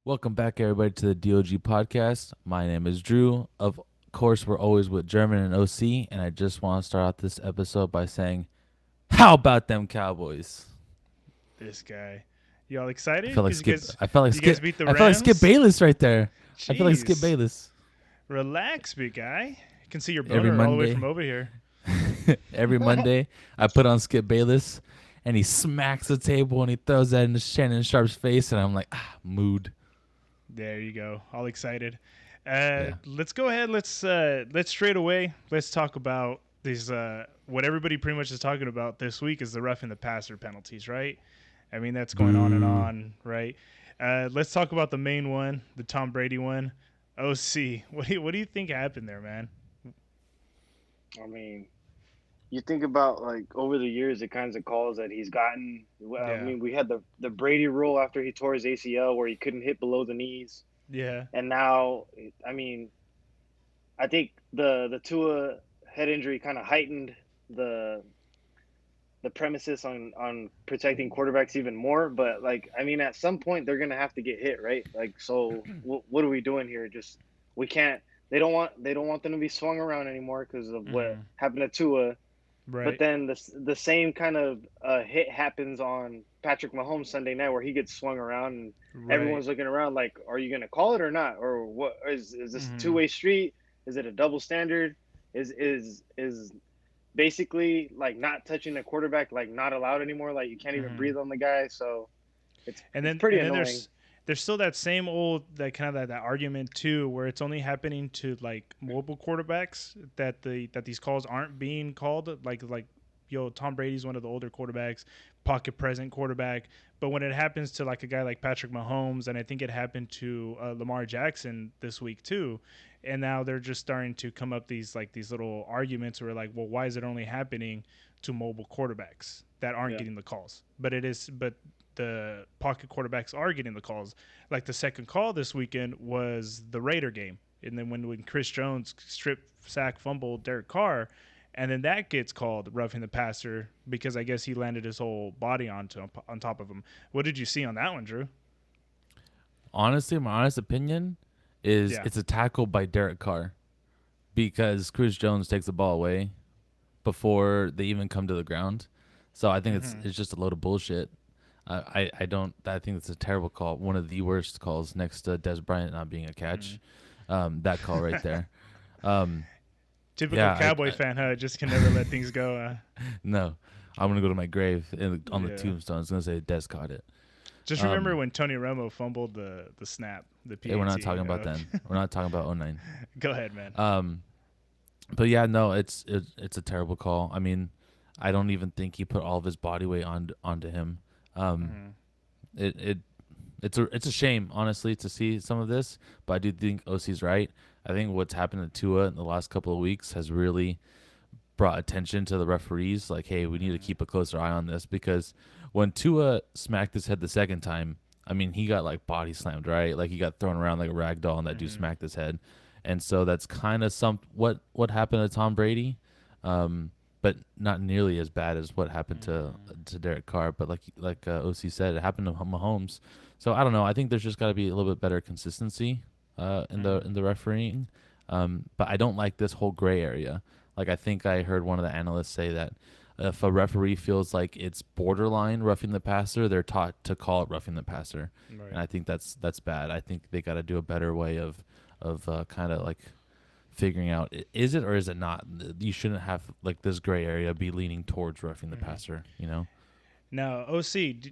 Welcome back, everybody, to the D.O.G podcast. My name is Drew. Of course, we're always with German and OC, and I just want to start out this episode by saying, how about them Cowboys? This guy. You all excited? I felt like Because you Skip. guys, I felt like you guys Skip. beat the I felt like Skip Rams? Bayless right there. I feel like Skip Jeez. Bayless. Relax, big guy. I can see your Every boner all the way from Monday, over here. every Monday, I put on Skip Bayless, and he smacks the table and he throws that in Shannon Sharp's face, and I'm like, mood. There you go. All excited. Yeah. Let's go ahead. Let's straight away. Let's talk about these. What everybody pretty much is talking about this week is the roughing the passer penalties, right? I mean that's going Boo. on, right? Let's talk about the main one, the Tom Brady one. OC, what do you think happened there, man? I mean, you think about like over the years the kinds of calls that he's gotten. I Yeah, mean, we had the Brady rule after he tore his ACL where he couldn't hit below the knees, yeah. and now, I mean, I think the Tua head injury kind of heightened the the premises on protecting quarterbacks even more. But like, I mean, at some point they're gonna have to get hit, right? Like, so what are we doing here? Just we can't. They don't want them to be swung around anymore because of what Mm-hmm. happened to Tua. But Right. then the same kind of hit happens on Patrick Mahomes Sunday night where he gets swung around and Right. everyone's looking around like, are you gonna call it or not? Or what is this a two Mm-hmm. way street? Is it a double standard? Is basically like not touching the quarterback like not allowed anymore? Like you can't even Mm-hmm. breathe on the guy. So it's And it's then pretty and then annoying. there's still that same old that kind of that argument too, where it's only happening to like mobile quarterbacks that these calls aren't being called. Yo, Tom Brady's one of the older quarterbacks, pocket present quarterback. But when it happens to like a guy like Patrick Mahomes, and I think it happened to Lamar Jackson this week too, and now they're just starting to come up these little arguments where like, well, why is it only happening to mobile quarterbacks that aren't Yeah. getting the calls? But the pocket quarterbacks are getting the calls. Like the second call this weekend was the Raider game, and then when Chris Jones strip sack fumbled Derek Carr, and then that gets called roughing the passer because I guess he landed his whole body on top of him. What did you see on that one, Drew? Honestly, my honest opinion is Yeah. it's a tackle by Derek Carr because Chris Jones takes the ball away before they even come to the ground. So I think it's Mm-hmm. it's just a load of bullshit. I don't. I think it's a terrible call. One of the worst calls next to Des Bryant not being a catch. That call right there. Um, Typical yeah. Cowboy fan, huh? Just can never let things go. No. I'm gonna go to my grave on the Yeah. tombstone. It's gonna say Des caught it. Just remember Um, when Tony Romo fumbled the snap, the we're not PAT. talking about then. We're not talking about '09. Go ahead, man. Um, but yeah, no, it's a terrible call. I mean, I don't even think he put all of his body weight onto him. Um, Mm-hmm. it it's a shame, honestly, to see some of this. But I do think OC's right. I think what's happened to Tua in the last couple of weeks has really brought attention to the referees. Like, hey, we need to keep a closer eye on this because when Tua smacked his head the second time, I mean, he got like body slammed, right? Like he got thrown around like a rag doll, and that dude Mm-hmm. smacked his head. And so that's kind of what happened to Tom Brady, but not nearly as bad as what happened to Derek Carr. But like OC said, it happened to Mahomes. So I don't know. I think there's just got to be a little bit better consistency Mm-hmm. in the refereeing. But I don't like this whole gray area. Like I think I heard one of the analysts say that if a referee feels like it's borderline roughing the passer, they're taught to call it roughing the passer, and Right. I think that's bad. I think they got to do a better way of kind of like figuring out is it or is it not. You shouldn't have like this gray area be leaning towards roughing the Mm-hmm. passer. You know. Now, OC,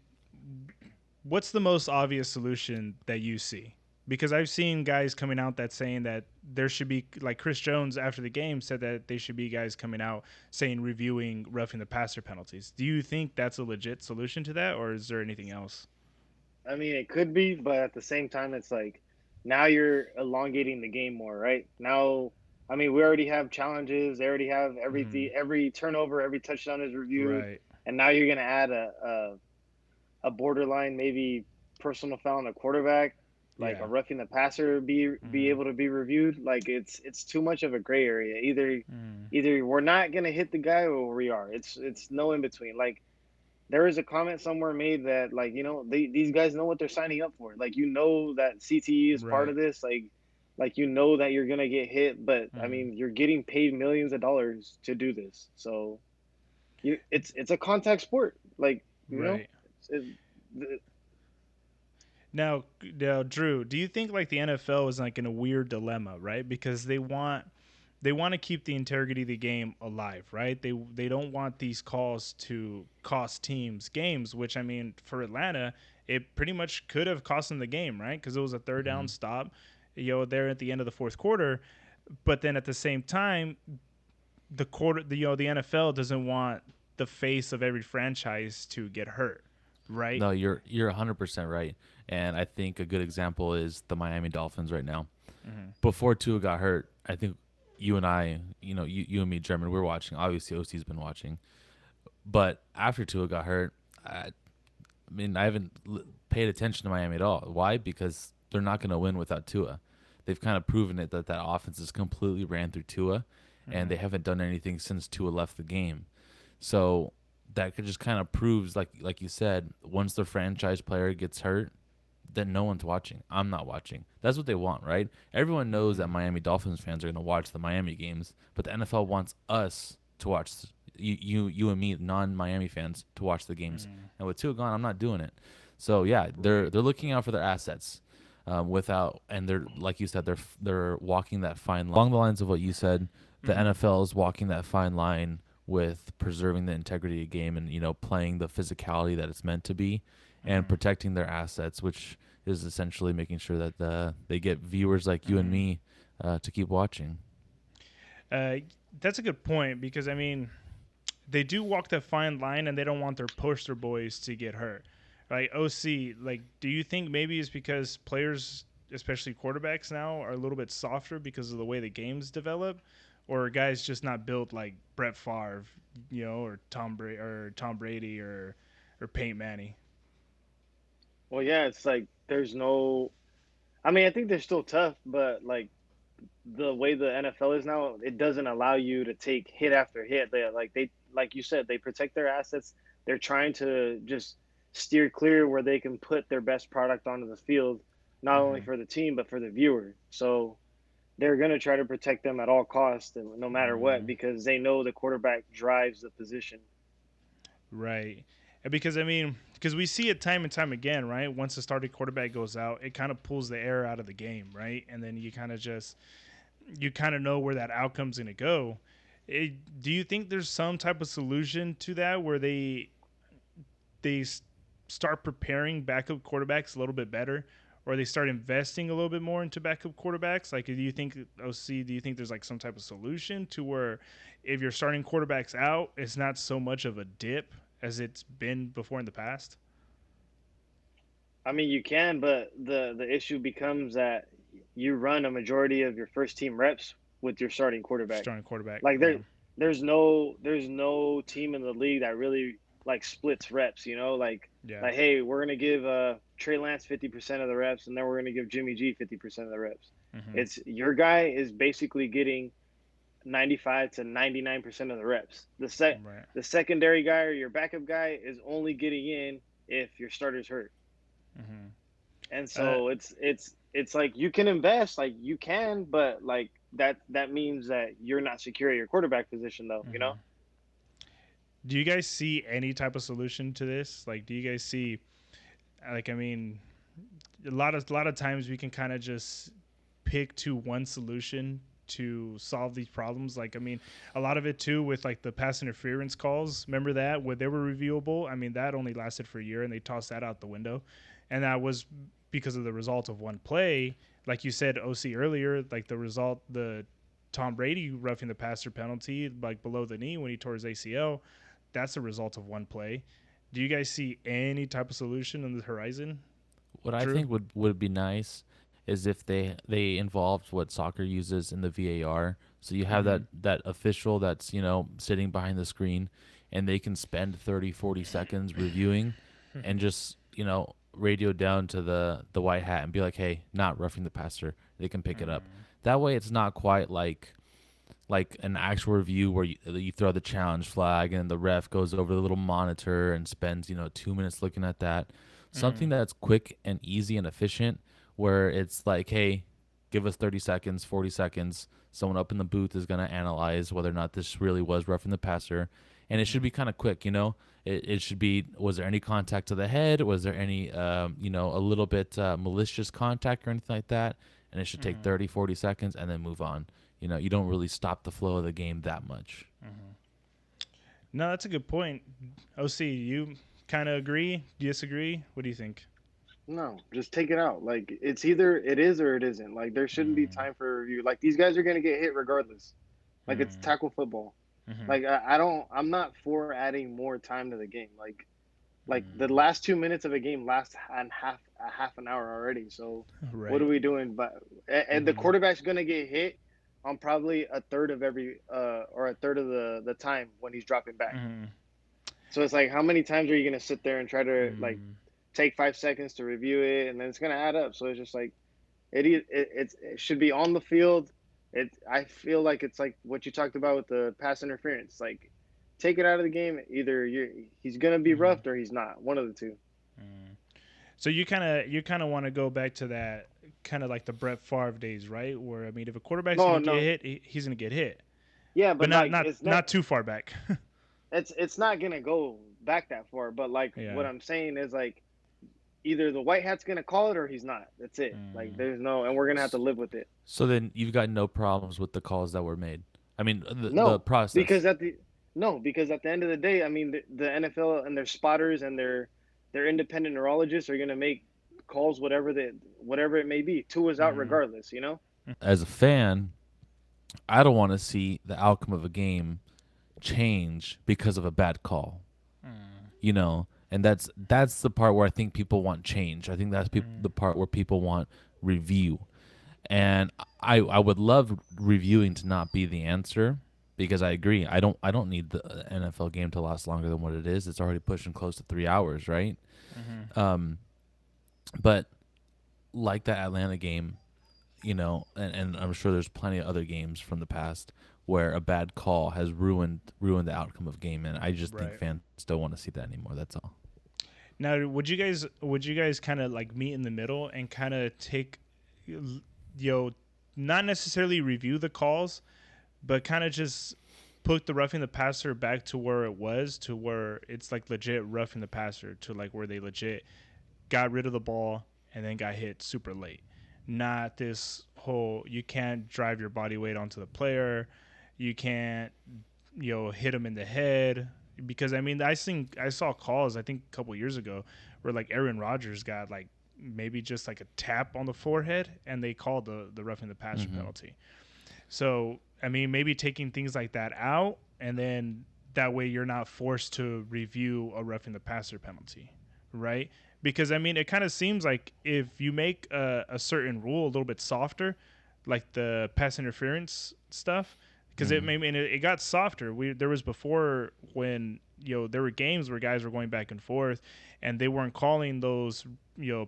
what's the most obvious solution that you see? Because I've seen guys coming out that saying that there should be like Chris Jones after the game said that they should be guys coming out saying reviewing roughing the passer penalties. Do you think that's a legit solution to that, or is there anything else? I mean, it could be, but at the same time, it's like now you're elongating the game more, right? Now, I mean, we already have challenges. They already have Mm-hmm. every turnover, every touchdown is reviewed, Right. and now you're gonna add a borderline maybe personal foul on a quarterback, like a Yeah. roughing the passer be Mm-hmm. able to be reviewed. Like it's too much of a gray area. Either Mm-hmm. either we're not gonna hit the guy or we are. It's no in between. Like there is a comment somewhere made that like these guys know what they're signing up for. Like that CTE is part Right. of this. Like that you're gonna get hit, but I Hmm. mean you're getting paid millions of dollars to do this. So it's a contact sport. Like you know, Right. it, the, Now, Drew, do you think like the NFL is like in a weird dilemma, right? Because they want to keep the integrity of the game alive, right? They don't want these calls to cost teams games, which I mean for Atlanta, it pretty much could have cost them the game, right? Because it was a third down Hmm. stop, there at the end of the fourth quarter. But then at the same time, the NFL doesn't want the face of every franchise to get hurt, right? No, you're 100% right, and I think a good example is the Miami Dolphins right now. Hmm. Before Tua got hurt, I think you and I, you and me, German, we're watching. Obviously, OC's been watching, but after Tua got hurt, I mean, I haven't paid attention to Miami at all. Why? Because they're not going to win without Tua. They've kind of proven it that offense is completely ran through Tua, and Hmm. they haven't done anything since Tua left the game. So that could just kind of proves, like you said, once the franchise player gets hurt, then no one's watching. I'm not watching. That's what they want, right? Everyone knows that Hmm. Miami Dolphins fans are going to watch the Miami games, but the NFL wants us to watch you and me, non-Miami fans, to watch the games. Hmm. And with Tua gone, I'm not doing it. So yeah, they're Right. they're looking out for their assets, without, and they're, like you said, they're walking that fine line along the lines of what you said. The Hmm. NFL is walking that fine line with preserving the integrity of the game and playing the physicality that it's meant to be, and Hmm. protecting their assets, which is essentially making sure that they get viewers like you and Hmm. me, to keep watching. Uh, that's a good point because I mean they do walk that fine line and they don't want their poster boys to get hurt. Like OC, like do you think maybe it's because players, especially quarterbacks now, are a little bit softer because of the way the games develop, or are guys just not built like Brett Favre, or Tom Brady or Peyton Manning? well, yeah, it's like there's no. I mean, I think they're still tough, but like the way the NFL is now, it doesn't allow you to take hit after hit. Like you said, they protect their assets. They're trying to just steer clear where they can put their best product onto the field, not only Mm-hmm. for the team but for the viewer. So they're going to try to protect them at all costs, and no matter what, Mm-hmm. because they know the quarterback drives the position. Right. And because I mean, because we see it time and time again, right? Once the starting quarterback goes out, it kind of pulls the air out of the game, right? And then you kind of know where that outcome's going to go. Do you think there's some type of solution to that where they start preparing backup quarterbacks a little bit better, or they start investing a little bit more into backup quarterbacks? Like, do you think OC? Do you think there's like some type of solution to where if you're starting quarterbacks out, it's not so much of a dip as it's been before in the past? I mean, you can, but the issue becomes that you run a majority of your first team reps with your starting quarterback. Starting quarterback, Like yeah, there's no team in the league that really like splits reps. yeah, Like hey, we're gonna give Trey Lance 50% of the reps, and then we're gonna give Jimmy G 50% of the reps. mm-hmm. It's your guy is basically getting 95 to 99% of the reps. Right, The secondary guy or your backup guy is only getting in if your starter's hurt. mm-hmm. And uh, so it's like you can invest, like you can, but like that means that you're not secure at your quarterback position though, you mm-hmm. know? Do you guys see any type of solution to this? Like, do you guys see, like, I mean, a lot of times we can kind of just pick to one solution to solve these problems. Like, I mean, a lot of it too with like the pass interference calls. Remember that where they were reviewable? I mean, that only lasted for a year, and they tossed that out the window, and that was because of the result of one play. Like you said, OC earlier, like the Tom Brady roughing the passer penalty, like below the knee when he tore his ACL. That's a result of one play. Do you guys see any type of solution on the horizon, What I Drew? think would be nice is if they involved what soccer uses in the VAR. So you have Mm-hmm. that official that's sitting behind the screen, and they can spend 30, 40 seconds reviewing, and just radio down to the white hat and be like, hey, not roughing the passer. They can pick it up. Mm-hmm. That way, it's not quite like an actual review where you throw the challenge flag and the ref goes over the little monitor and spends 2 minutes looking at that. Something Mm. that's quick and easy and efficient, where it's like, hey, give us 30 seconds, 40 seconds. Someone up in the booth is going to analyze whether or not this really was roughing the passer. And it should be kind of quick, It should be, was there any contact to the head? Was there any, a little bit malicious contact or anything like that? And it should take 30, 40 seconds and then move on. You don't really stop the flow of the game that much. No, that's a good point. OC, you kind of agree, disagree? What do you think? No, just take it out. Like it's either it is or it isn't. Like there shouldn't be Mm. time for a review. Like these guys are gonna get hit regardless. Like it's Mm. tackle football. Mm-hmm. Like I don't. I'm not for adding more time to the game. Like the Mm. last 2 minutes of a game lasts a half an hour already. So what are Right. we doing? But and the Mm-hmm. quarterback's gonna get hit on probably a third of every or a third of the time when he's dropping back. Mm-hmm. So it's like how many times are you gonna sit there and try to like Mm. take 5 seconds to review it, and then it's gonna add up. So it's just like it should be on the field. I feel like it's like what you talked about with the pass interference. Like take it out of the game. Either he's gonna be Mm-hmm. roughed or he's not. One of the two. Mm. So you kind of want to go back to that kind of like the Brett Favre days, right? Where I mean, if a quarterback's No, gonna get no, hit, he's gonna get hit, yeah, but but not like not it's not not too far back. it's not gonna go back that far. But like what Yeah. I'm saying is like either the white hat's gonna call it or he's not. That's it. Like Mm. there's no, and we're gonna have to live with it. So then you've got no problems with the calls that were made. I mean, the No, process. because at the no, because at the end of the day, I mean, the NFL and their spotters and their independent neurologists are gonna make calls whatever it may be. Two is out Mm-hmm. regardless, you know. As a fan, I don't want to see the outcome of a game change because of a bad call. Mm. And that's the part where I think people want change. I think that's Mm. the part where people want review. And I would love reviewing to not be the answer, because I agree. I don't need the NFL game to last longer than what it is. It's already pushing close to 3 hours, right? Mm-hmm. Um, but like that Atlanta game, and I'm sure there's plenty of other games from the past where a bad call has ruined the outcome of game, and I just think Right. fans don't want to see that anymore. That's all. Now, would you guys kind of like meet in the middle and kind of take, not necessarily review the calls, but kind of just put the roughing the passer back to where it was, to where it's like legit roughing the passer, to like where they legit got rid of the ball and then got hit super late. Not this whole you can't drive your body weight onto the player, you can't hit him in the head, because I mean I saw calls I think a couple years ago where like Aaron Rodgers got like maybe just like a tap on the forehead and they called the roughing the passer Mm-hmm. penalty. So I mean maybe taking things like that out, and then that way you're not forced to review a roughing the passer penalty, right? Because I mean it kind of seems like if you make a certain rule a little bit softer, like the pass interference stuff, because it Mm-hmm. maybe it got softer. There was before when there were games where guys were going back and forth, and they weren't calling those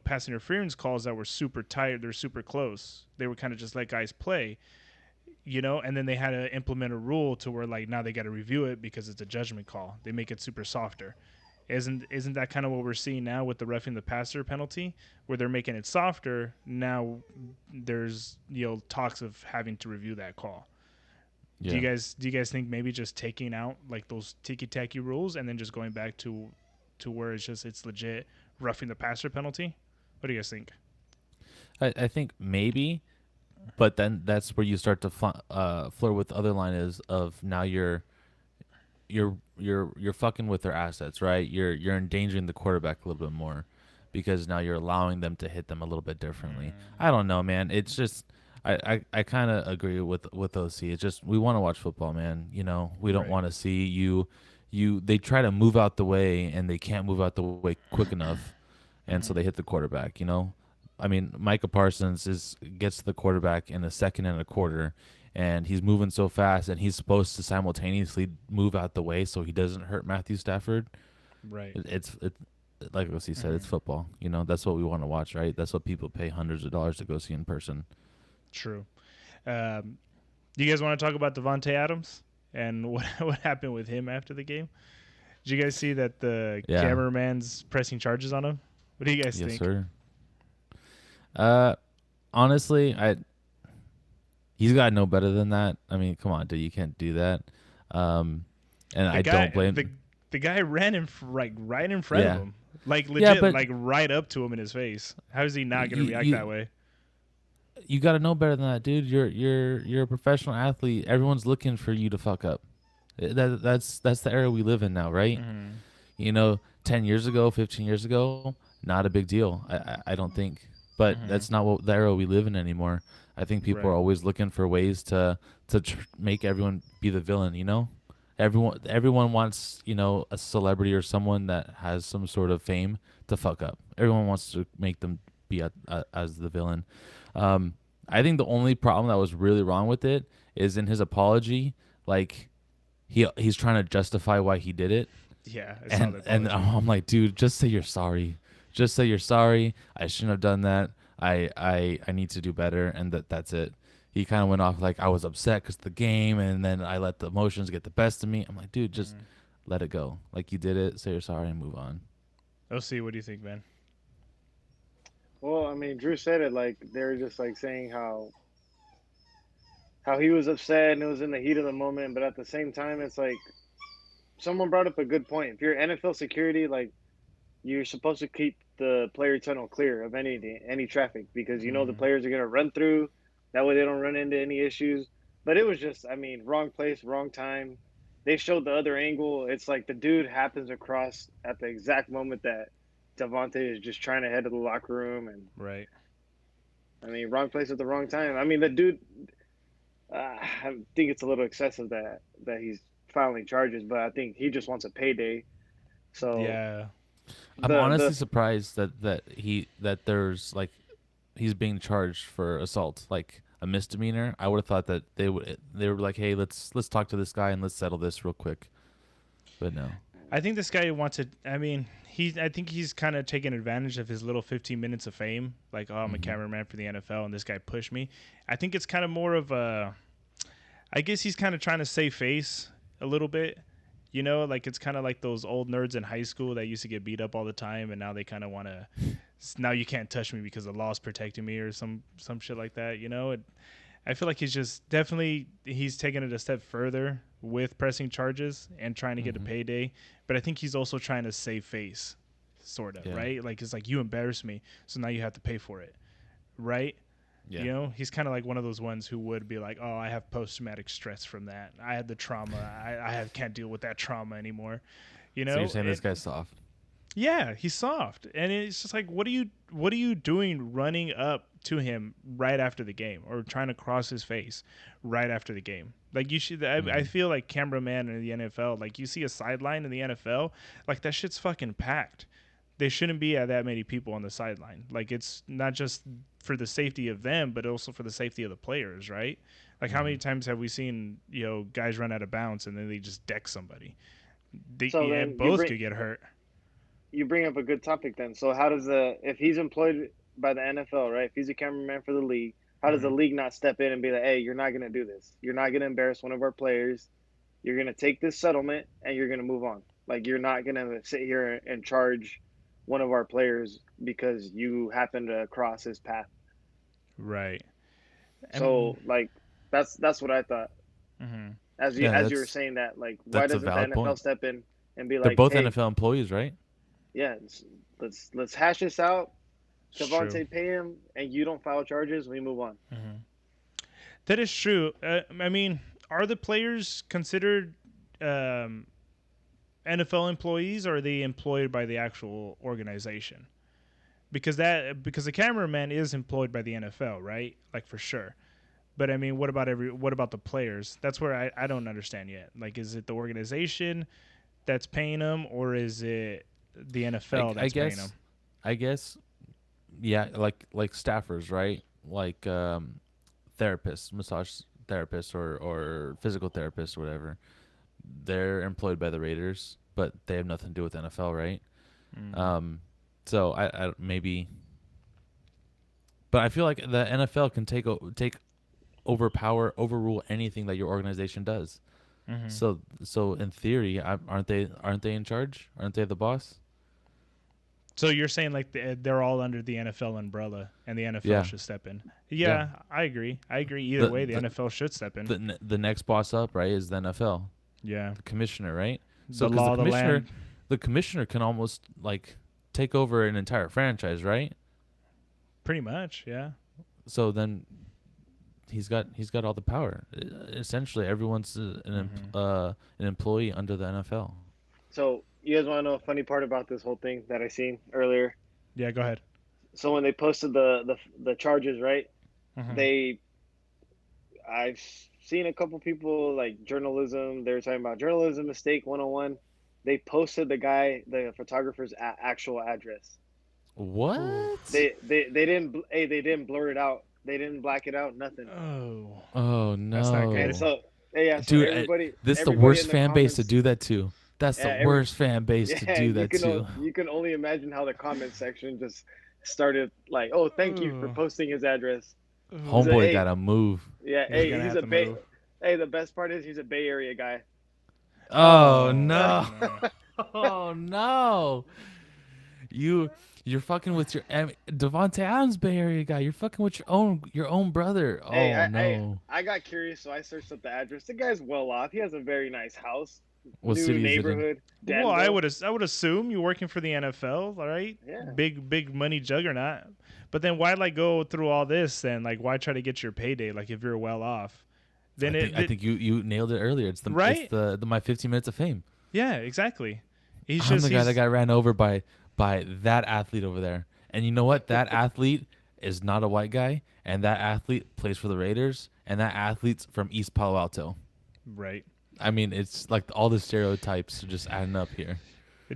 pass interference calls that were super tight. They're super close. They were kind of just let guys play, and then they had to implement a rule to where like now they got to review it because it's a judgment call. They make it super softer. Isn't that kind of what we're seeing now with the roughing the passer penalty, where they're making it softer? Now there's talks of having to review that call. Do you Yeah. guys do you guys think maybe just taking out like those ticky tacky rules and then just going back to where it's legit roughing the passer penalty? What do you guys think? I think maybe, but then that's where you start to flirt with the other line is of now you're fucking with their assets, right? You're endangering the quarterback a little bit more, because now you're allowing them to hit them a little bit differently. I don't know, man. It's just I kind of agree with OC. It's just we want to watch football, man. We don't Right. want to see they try to move out the way and they can't move out the way quick enough, and so they hit the quarterback. I mean, Micah Parsons gets to the quarterback in a second and a quarter, and he's moving so fast, and he's supposed to simultaneously move out the way so he doesn't hurt Matthew Stafford. Right. It's like he said, it's football. That's what we want to watch, right? That's what people pay hundreds of dollars to go see in person. True. Um, Do you guys want to talk about Devante Adams and what happened with him after the game? Did you guys see that the Yeah. cameraman's pressing charges on him? What do you guys Yes, think? sir. Uh, honestly, he's got no better than that. I mean, come on, dude, you can't do that. Um, and The I don't guy, blame. the guy ran right in front of Yeah, him, like yeah, legit, but like right up to him in his face. How is he not gonna you react that you way? you got to know better than that, dude. You're a professional athlete. Everyone's looking for you to fuck up. That's the era we live in now, right? Mm-hmm. 10 years ago, 15 years ago, not a big deal. I don't think. But Mm-hmm. that's not what the era we live in anymore. I think people are Right. always looking for ways to make everyone be the villain. Everyone wants, a celebrity or someone that has some sort of fame to fuck up. Everyone wants to make them be as the villain. Um, I think the only problem that was really wrong with it is in his apology, like he's trying to justify why he did it, Yeah, I saw the and apology. I'm like, dude, just say you're sorry. Just say you're sorry. I shouldn't have done that. I need to do better, and that's it. He kind of went off like I was upset because the game, and then I let the emotions get the best of me. I'm like, dude, just Mm-hmm. let it go. Like you did it. Say you're sorry and move on. OC, what do you think, man? Well, I mean, Drew said it like they were just like saying how he was upset and it was in the heat of the moment, but at the same time, it's like someone brought up a good point. If you're NFL security, like you're supposed to keep the player tunnel clear of any traffic because you know the Mm-hmm. players are gonna run through. That way they don't run into any issues. But it was just, I mean, wrong place, wrong time. They showed the other angle. It's like the dude happens across at the exact moment that Devante is just trying to head to the locker room, and Right. I mean, wrong place at the wrong time. I mean, the dude. I think it's a little excessive that he's filing charges, but I think he just wants a payday. So Yeah. I'm the honestly surprised that there's like he's being charged for assault, like a misdemeanor. I would have thought that they were like, hey, let's talk to this guy and let's settle this real quick. But no. I think this guy wants to. I mean, I think he's kind of taking advantage of his little 15 minutes of fame. Like, oh, I'm a Hmm. cameraman for the NFL, and this guy pushed me. I think it's kind of more of a. I guess he's kind of trying to save face a little bit. Like it's kind of like those old nerds in high school that used to get beat up all the time, and now they kind of want to. Now you can't touch me because the law's protecting me, or some shit like that. I feel like he's taking it a step further with pressing charges and trying to get a Hmm. payday. But I think he's also trying to save face, sort of, Yeah. right? Like it's like you embarrassed me, so now you have to pay for it, right? Yeah. He's kind of like one of those ones who would be like, "Oh, I have post traumatic stress from that. I had the trauma. Can't deal with that trauma anymore." You So you're know, saying this guy's soft? yeah, he's soft, and it's just like, what are you doing running up to him right after the game, or trying to cross his face right after the game? Like you should. I Hmm. feel like cameraman in the NFL, like you see a sideline in the NFL, like that shit's fucking packed. They shouldn't be that many people on the sideline. Like it's not just for the safety of them, but also for the safety of the players, right? Like how Hmm. many times have we seen guys run out of bounds and then they just deck somebody? so Yeah, then both could get hurt. you bring up a good topic then. So how does the if he's employed by the NFL, right? If he's a cameraman for the league, how does the Hmm. league not step in and be like, "Hey, you're not going to do this. You're not going to embarrass one of our players. You're going to take this settlement and you're going to move on. Like you're not going to sit here and charge one of our players because you happen to cross his path." Right. I mean, So like that's what I thought. mhm. Yeah, As you were saying that, like why that's a doesn't the valid NFL point. step in and be They're like, both "Hey, NFL employees, right? yeah, let's hash this out. It's true. Devontae pay him, and you don't file charges. We move on." Hmm. That is true. I mean, are the players considered um, NFL employees, or are they employed by the actual organization? Because the cameraman is employed by the NFL, right? Like for sure. But I mean, what about the players? That's where I don't understand yet. Like, is it the organization that's paying them, or is it the I, NFL I that's paying them? guess. I guess. Yeah, like staffers, right? Like therapists, massage therapists, or physical therapists, or whatever. They're employed by the Raiders, but they have nothing to do with NFL, right? Mm. Um, so I maybe, but I feel like the NFL can take overrule anything that your organization does. Mm-hmm. So in theory, aren't they in charge? Aren't they the boss? So you're saying like they're all under the NFL umbrella, and the NFL Yeah, should step in. yeah. Yeah, I agree. I agree. Either The way, the the NFL should step in. the next boss up, right, is the NFL, Yeah, the commissioner, right? So the because law of the land. the commissioner can almost like take over an entire franchise, right? Pretty much. Yeah. So then he's got all the power. Essentially, everyone's an employee under the NFL. So you guys want to know a funny part about this whole thing that I seen earlier? Yeah. Go ahead. So when they posted the charges, right? Mm-hmm. They I've seen a couple people like journalism. They were talking about journalism mistake 101. They posted the photographer's actual address. What? They didn't they didn't blur it out. They didn't black it out. Nothing. Oh, Oh that's not And good. no, so yeah, so dude! everybody This is the in worst the fan base to comments, do that to. That's the every worst fan base to yeah, do that to. you can only imagine how the comment section just started like, oh, thank you for Ooh. posting his address. Ooh. He's a, Homeboy hey, gotta move. yeah, He's hey, gonna he's have a to Bay. move. Hey, the best part is he's a Bay Area guy. Oh Oh no! no. Oh no! You're fucking with Devante Adams, Bay Area guy. You're fucking with your own brother. Hey, Oh no! I got curious, so I searched up the address. The guy's well off. He has a very nice house, What new city is it in? neighborhood, Well, Danville. I would assume you're working for the NFL, all right? Yeah, Big money juggernaut. But then why like go through all this then? Like why try to get your payday? Like if you're well off, then I think you nailed it earlier. It's right? the my 15 minutes of fame. Yeah, exactly. He's I'm just the guy that he's got ran over by that athlete over there. And you know what? That athlete is not a white guy, and that athlete plays for the Raiders, and that athlete's from East Palo Alto. right. I mean, it's like all the stereotypes are just adding up here.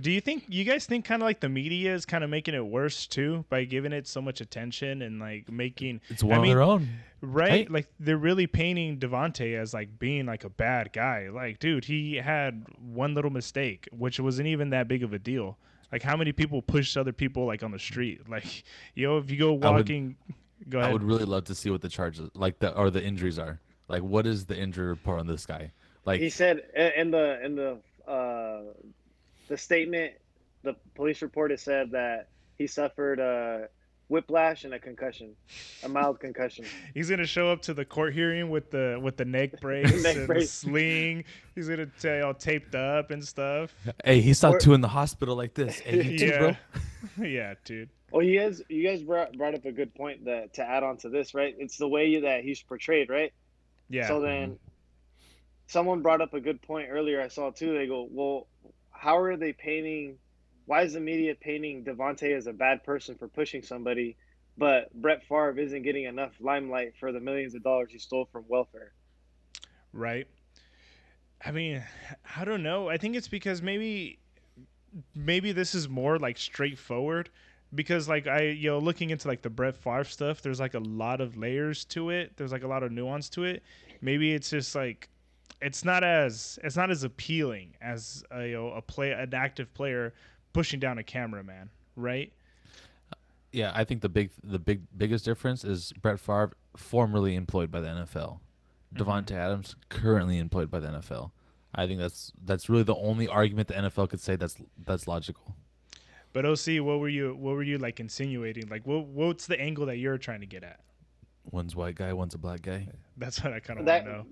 Do you guys think kind of like the media is kind of making it worse too by giving it so much attention and like making It's one of mean, their own. right? Hey. Like they're really painting Devante as like being like a bad guy. Like, dude, he had one little mistake, which wasn't even that big of a deal. Like, how many people push other people like on the street? Like, if you go walking, go ahead. I would really love to see what the charges the injuries are. Like, what is the injury report on this guy? Like, he said in the statement, the police report has said that he suffered a whiplash and a concussion, a mild concussion. He's gonna show up to the court hearing with the neck brace Neck and the brace. sling. He's gonna tell all taped up and stuff. hey, he saw Or- two in the hospital like this. Hey, you too, bro. Yeah, dude. Well, you guys brought up a good point that to add on to this, right? It's the way that he's portrayed, right? Yeah. So then, someone brought up a good point earlier. I saw too. They go, well, how are they painting? Why is the media painting Devante as a bad person for pushing somebody, but Brett Favre isn't getting enough limelight for the millions of dollars he stole from welfare? Right. I mean, I don't know. I think it's because maybe this is more like straightforward because like looking into like the Brett Favre stuff, there's like a lot of layers to it. There's like a lot of nuance to it. Maybe it's just like it's not as appealing as an active player pushing down a cameraman, right? Yeah, I think the biggest difference is Brett Favre, formerly employed by the NFL. Devante Adams, currently employed by the NFL. I think that's really the only argument the NFL could say that's logical. But OC, what were you like insinuating? Like what's the angle that you're trying to get at? One's white guy, one's a black guy. That's what I kind of want That to know.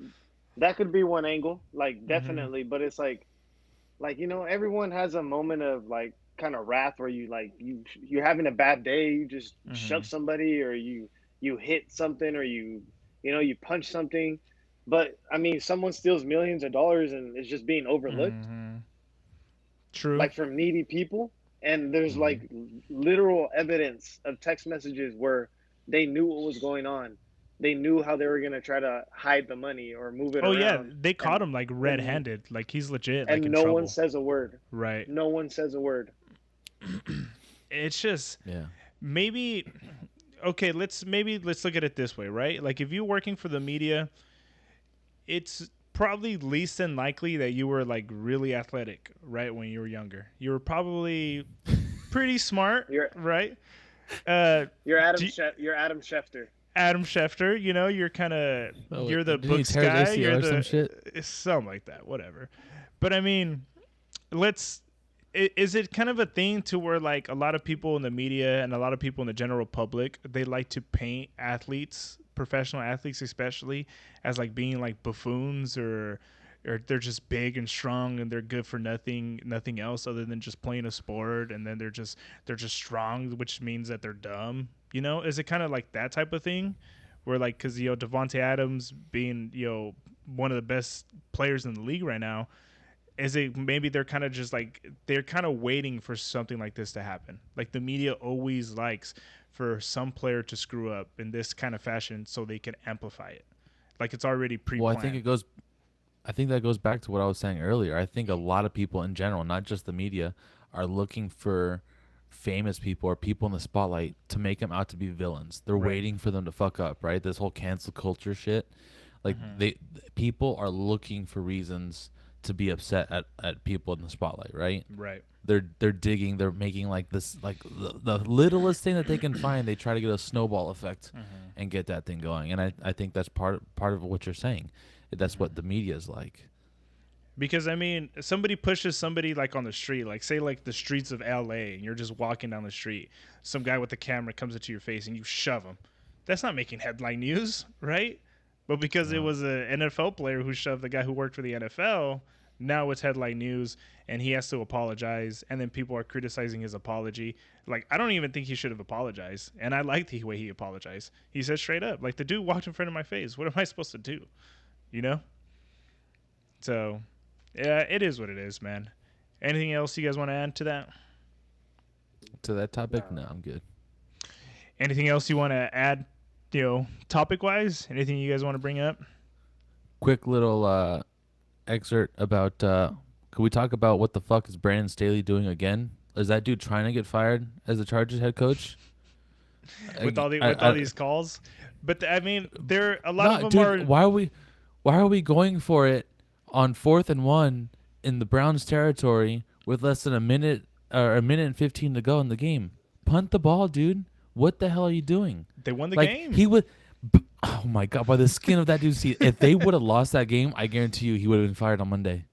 that could be one angle, like definitely. But it's like everyone has a moment of like kind of wrath where you're having a bad day, you just shove somebody or you hit something or you punch something. But I mean, someone steals millions of dollars and is just being overlooked, True. like from needy people. And there's like literal evidence of text messages where they knew what was going on. They knew how they were gonna try to hide the money or move it Oh around. yeah, they caught him like red-handed. Like he's legit. Like And in no trouble. one says a word. Right. No one says a word. It's just Yeah. maybe okay. Let's look at it this way, right? Like if you're working for the media, it's probably least than likely that you were like really athletic, right? When you were younger, you were probably pretty smart, You're right? You're Adam do you- Schefter. Adam Schefter. You know, you're kind of Oh, you're the did he books tear his guy. ACL You're or some the shit? something like that. Whatever. But I mean, let's. Is it kind of a thing to where like a lot of people in the media and a lot of people in the general public they like to paint athletes, professional athletes especially, as like being like buffoons or they're just big and strong and they're good for nothing else other than just playing a sport and then they're just strong, which means that they're dumb. You know, is it kind of like that type of thing where like because Devante Adams being one of the best players in the league right now, is it maybe they're kind of just like they're kind of waiting for something like this to happen, like the media always likes for some player to screw up in this kind of fashion so they can amplify it, like it's already Well, I think pre-planned. it goes. I think that goes back to what I was saying earlier. I think a lot of people in general, not just the media, are looking for famous people or people in the spotlight to make them out to be villains. They're Right. waiting for them to fuck up, right? This whole cancel culture shit. Like Mm-hmm. people are looking for reasons to be upset at people in the spotlight, right? Right. They're digging, they're making like this like the littlest thing that they can find, they try to get a snowball effect Mm-hmm. and get that thing going. And I think that's part of what you're saying. That's what the media is like. Because I mean, somebody pushes somebody like on the street, like say like the streets of LA, and you're just walking down the street. Some guy with the camera comes into your face and you shove him. That's not making headline news, right? But because it No. was an NFL player who shoved the guy who worked for the NFL, now it's headline news and he has to apologize and then people are criticizing his apology. Like I don't even think he should have apologized. And I like the way he apologized. He said straight up, like the dude walked in front of my face. What am I supposed to do? You know? So yeah, it is what it is, man. Anything else you guys want to add to that? To that topic, No. no, I'm good. Anything else you want to add, topic wise? Anything you guys want to bring up? Quick little excerpt about could we talk about what the fuck is Brandon Staley doing again? Is that dude trying to get fired as the Chargers head coach? With all I these calls? But I mean, there a lot no, of them dude, are. why are we going for it on 4th and 1 in the Browns territory with less than a minute or a minute and 15 to go in the game? Punt the ball, dude. What the hell are you doing? They won the Like game. he would. Oh my god! By the skin of that dude's teeth, if they would have lost that game, I guarantee you he would have been fired on Monday.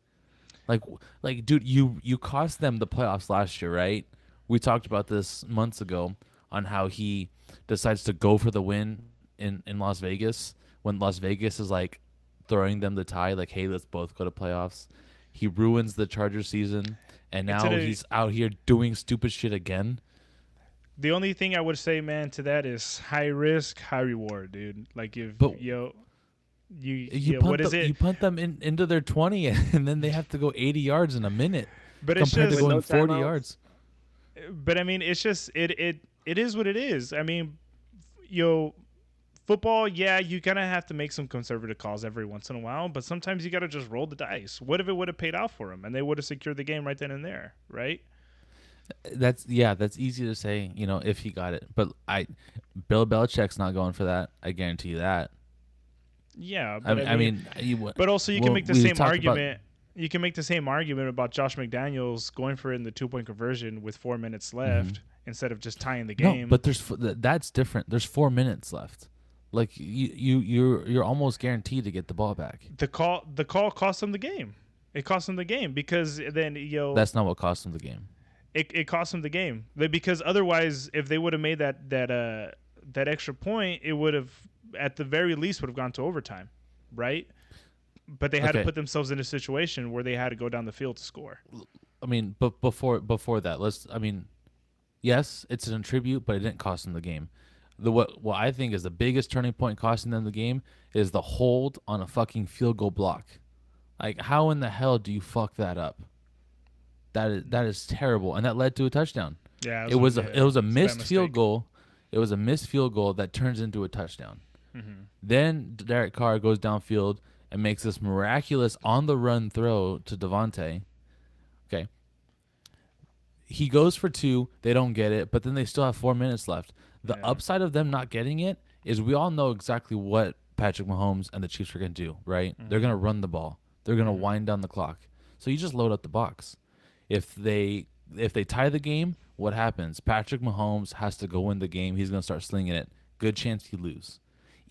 Like, dude, you cost them the playoffs last year, right? We talked about this months ago on how he decides to go for the win in Las Vegas when Las Vegas is like throwing them the tie, like, hey, let's both go to playoffs. He ruins the Chargers season, and It's now he's out here doing stupid shit again. The only thing I would say, man, to that is high risk, high reward, dude. Like if But you punt what is them, it? you punt them into their 20, and then they have to go 80 yards in a minute But it's compared to just, With going no 40 timeouts? yards. but I mean, it's just it is what it is. I mean, football, yeah, you gotta have to make some conservative calls every once in a while, but sometimes you gotta just roll the dice. What if it would have paid off for them and they would have secured the game right then and there, right? That's easy to say, if he got it. But Bill Belichick's not going for that. I guarantee you that. Yeah, I but mean, I mean, but also you can well, make the we same talked about- argument. You can make the same argument about Josh McDaniels going for it in the 2-point conversion with 4 minutes left instead of just tying the game. No, but that's different. There's 4 minutes left. Like you're almost guaranteed to get the ball back. the call cost them the game. It cost them the game because then That's not what cost him the game. it cost them the game. Because otherwise, if they would have made that extra point, it would have at the very least would have gone to overtime, right? But they had to Okay. put themselves in a situation where they had to go down the field to score. I mean, but before that, yes, it's an tribute, but it didn't cost them the game. What I think is the biggest turning point costing them the game is the hold on a fucking field goal block. Like, how in the hell do you fuck that up? That is terrible, and that led to a touchdown. Yeah, It was it's a bad missed field mistake. goal. It was a missed field goal that turns into a touchdown. Then Derek Carr goes downfield and makes this miraculous on the run throw to Devante. Okay. He goes for 2. They don't get it, but then they still have 4 minutes left. The Yeah. upside of them not getting it is we all know exactly what Patrick Mahomes and the Chiefs are going to do, right? They're going to run the ball. They're going to wind down the clock. So you just load up the box. If they tie the game, what happens? Patrick Mahomes has to go win the game. He's going to start slinging it. Good chance you lose.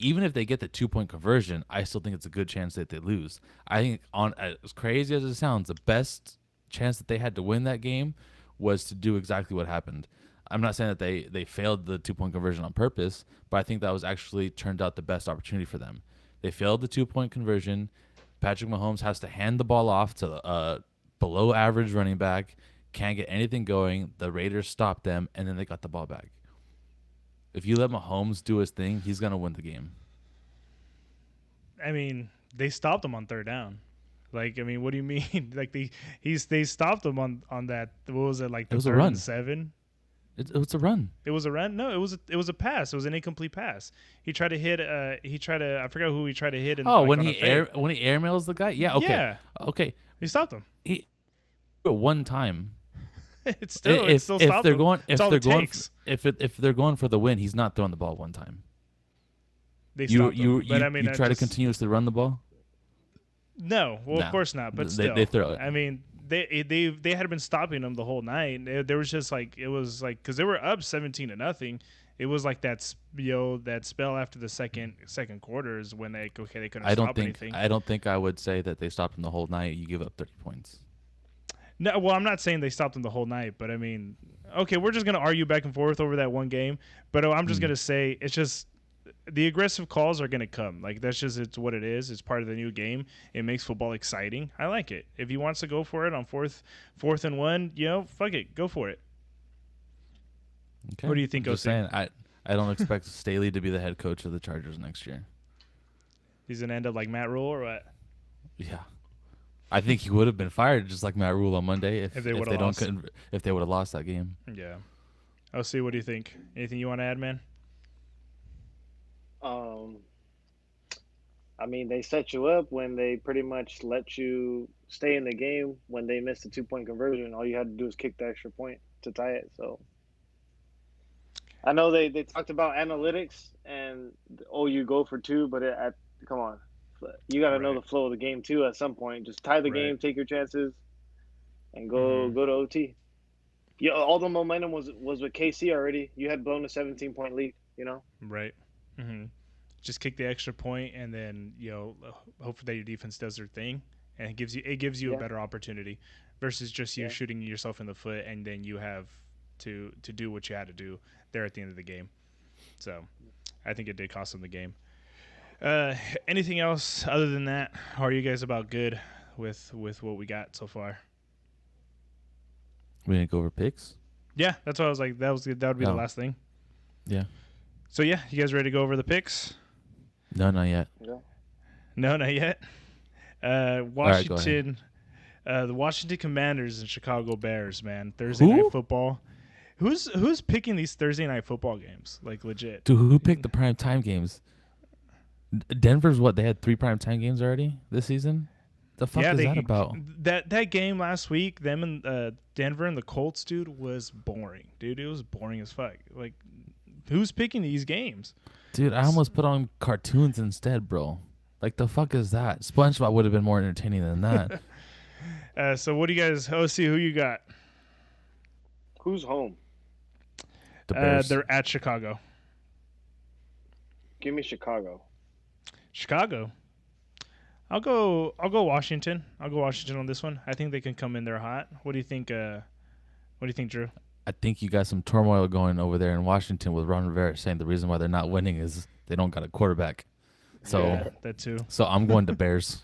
even if they get the 2-point conversion, I still think it's a good chance that they lose. I think, on as crazy as it sounds, the best chance that they had to win that game was to do exactly what happened. I'm not saying that they failed the 2-point conversion on purpose, but I think that was actually turned out the best opportunity for them. They failed the 2-point conversion. Patrick Mahomes has to hand the ball off to a below average running back, can't get anything going. The Raiders stopped them, and then they got the ball back. If you let Mahomes do his thing, he's going to win the game. I mean, they stopped him on third down. Like, I mean, what do you mean? Like they stopped him on that. What was it, like the It was a third run. and 7? It was a run. It was a run. No, it was a pass. It was an incomplete pass. He tried to hit. I forgot who he tried to hit. When he airmails the guy. Yeah. Okay. Yeah. Okay. He stopped him. He one time. It's still if stopped they're him. going It's if all they're it going takes. if they're going for the win, he's not throwing the ball one time. They You stopped him. But I mean, you try to continuously run the ball. No, well, No. of course not. But They- still, they throw it. I mean, they had been stopping him the whole night. There was just like it was like because they were up 17-0. It was like that spell after the second quarter is when they couldn't stop anything. I don't think I would say that they stopped him the whole night. You give up 30 points. No, well, I'm not saying they stopped him the whole night, but I mean, okay, we're just gonna argue back and forth over that one game. But I'm just gonna say it's just the aggressive calls are gonna come. Like it's what it is. It's part of the new game. It makes football exciting. I like it. If he wants to go for it on fourth and 1, fuck it, go for it. Okay. What do you think, I'm just OC? saying, I don't expect Staley to be the head coach of the Chargers next year. He's gonna end up like Matt Rule or what? Yeah. I think he would have been fired just like Matt Rule on Monday if they would've lost. If they would have lost that game. Yeah. OC, what do you think? Anything you want to add, man? I mean, they set you up when they pretty much let you stay in the game. When they missed the 2-point conversion, all you had to do was kick the extra point to tie it. So I know they talked about analytics and you go for 2, but come on, you got to know Right. the flow of the game too. At some point, just tie the Right. game, take your chances, and go to OT. Yeah, all the momentum was with KC already. You had blown a 17-point lead. Right. Mm-hmm. Just kick the extra point, and then hope that your defense does their thing, and it gives you a better opportunity versus just you shooting yourself in the foot, and then you have to do what you had to do there at the end of the game. So, I think it did cost them the game. Anything else other than that? How are you guys about good with what we got so far? We didn't go over picks. Yeah, that's what I was like. That would be the No. last thing. Yeah. So yeah, you guys ready to go over the picks? No, not yet. No, not yet. Washington, the Washington Commanders and Chicago Bears, man. Thursday night football. Who's picking these Thursday night football games? Like legit. Dude, who picked the prime time games? Denver's what? They had 3 prime time games already this season? The fuck is that about? That game last week, them and Denver and the Colts, dude, was boring. Dude, it was boring as fuck. Like, who's picking these games? Dude, I almost put on cartoons instead, bro. Like, the fuck is that? SpongeBob would have been more entertaining than that. So what do you guys, OC, who you got? Who's home? The Bears. They're at Chicago. Give me Chicago. Chicago. I'll go Washington. I'll go Washington on this one. I think they can come in there hot. What do you think? What do you think, Drew? I think you got some turmoil going over there in Washington with Ron Rivera saying the reason why they're not winning is they don't got a quarterback. So, Yeah, that too. So I'm going to Bears.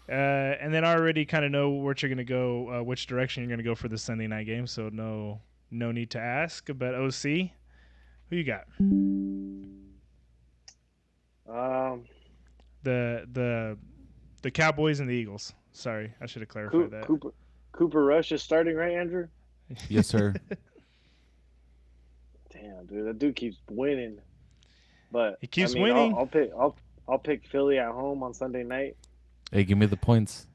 And then I already kind of know where you're going to go, which direction you're going to go for the Sunday night game. So no need to ask. But OC, who you got? The Cowboys and the Eagles. Sorry, I should have clarified that. Cooper Rush is starting, right, Andrew? Yes, sir. Damn, dude, that dude keeps winning. But he keeps winning. I'll pick Philly at home on Sunday night. Hey, give me the points.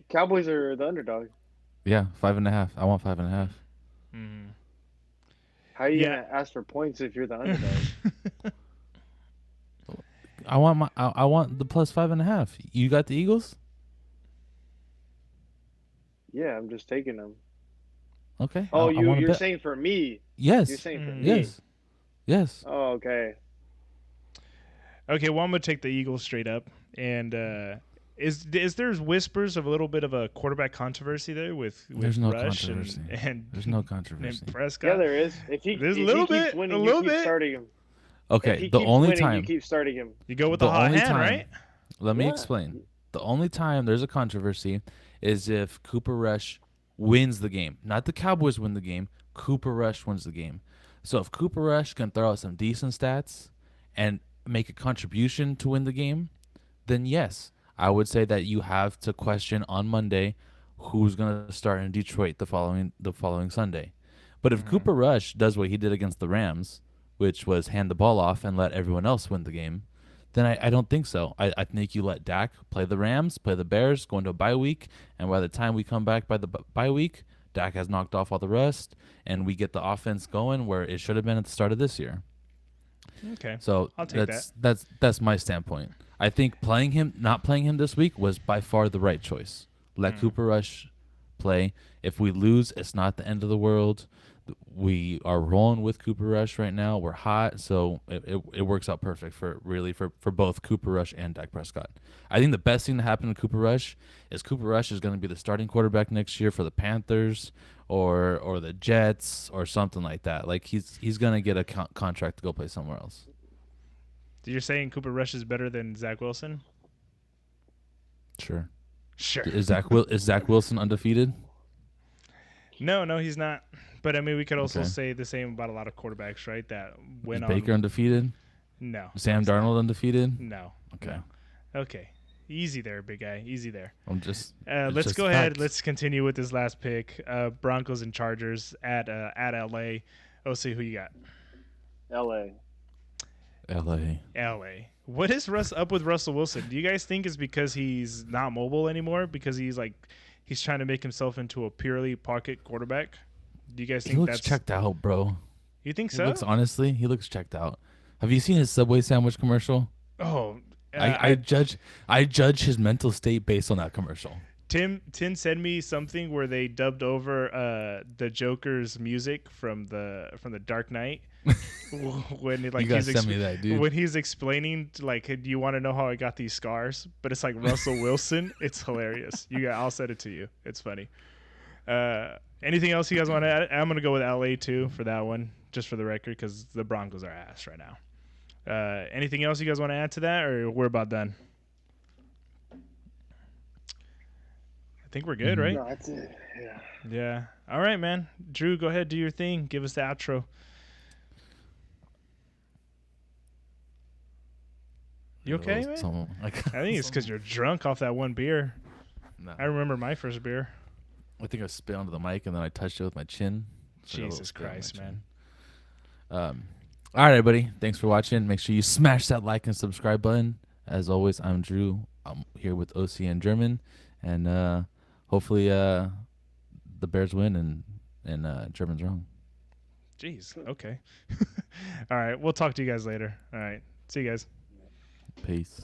Cowboys are the underdog. Yeah, 5.5. I want 5.5. Mm-hmm. How are you gonna ask for points if you're the underdog? I want the plus 5.5. You got the Eagles? Yeah, I'm just taking them. Okay. Oh, you're saying for me? Yes. You're saying for Mm. me. Yes. Yes. Oh, okay. Okay, well I'm gonna take the Eagles straight up. And is there whispers of a little bit of a quarterback controversy there with There's no Rush controversy. and There's no and controversy. Yeah, Prescott? there is. There's a If he little keeps bit, a winning, you little keep bit. starting him. If Okay. he The keeps only winning, you time. keep starting him. You go with The the hot only hand, time. right? Let me Yeah. explain. The only time there's a controversy is if Cooper Rush wins the game. Not the Cowboys win the game. Cooper Rush wins the game. So if Cooper Rush can throw out some decent stats and make a contribution to win the game, then yes, I would say that you have to question on Monday who's going to start in Detroit the following Sunday. But if Mhm. Cooper Rush does what he did against the Rams, which was hand the ball off and let everyone else win the game, then I don't think so. I think you let Dak play the Rams, play the Bears, go into a bye week, and by the time we come back by the bye week, Dak has knocked off all the rust, and we get the offense going where it should have been at the start of this year. Okay, So I'll take that. that's my standpoint. I think not playing him this week was by far the right choice. Let Mm. Cooper Rush play. If we lose, it's not the end of the world. We are rolling with Cooper Rush right now. We're hot, so it works out perfect for both Cooper Rush and Dak Prescott. I think the best thing to happen to Cooper Rush is going to be the starting quarterback next year for the Panthers or the Jets or something like that. Like he's going to get a contract to go play somewhere else. You're saying Cooper Rush is better than Zach Wilson? Sure. Sure. Is Zach Wilson undefeated? No, he's not. But I mean, we could also Okay. say the same about a lot of quarterbacks, right? That Is went on. Baker undefeated? No. Sam he's not. Darnold undefeated? No. Okay. No. Okay. Easy there, big guy. Easy there. I'm just it's Let's just go ahead. facts. Let's continue with this last pick. Broncos and Chargers at LA. OC, who you got? L.A. LA. LA. What is up with Russell Wilson? Do you guys think it's because he's not mobile anymore? Because he's trying to make himself into a purely pocket quarterback? Do you guys He think looks that's checked out, bro. You think He so? he looks checked out. Have you seen his Subway sandwich commercial? Oh, I judge his mental state based on that commercial. Tim sent me something where they dubbed over the Joker's music from the Dark Knight when You gotta send me that, dude. when he's explaining like, hey, do you want to know how I got these scars? But it's like Russell Wilson. It's hilarious. I'll send it to you. It's funny. Anything else you guys want to add? I'm gonna go with LA too for that one, just for the record, because the Broncos are ass right now. Anything else you guys want to add to that, or we're about done? I think we're good, right? No, that's it. Yeah. Yeah. All right, man. Drew, go ahead, do your thing. Give us the outro. You okay, man? I think it's because you're drunk off that one beer. No. I remember my first beer. I think I spit onto the mic and then I touched it with my chin. So Jesus Christ, man. All right, everybody. Thanks for watching. Make sure you smash that like and subscribe button. As always, I'm Drew. I'm here with OC and German. And hopefully the Bears win and German's wrong. Jeez. Okay. All right. We'll talk to you guys later. All right. See you guys. Peace.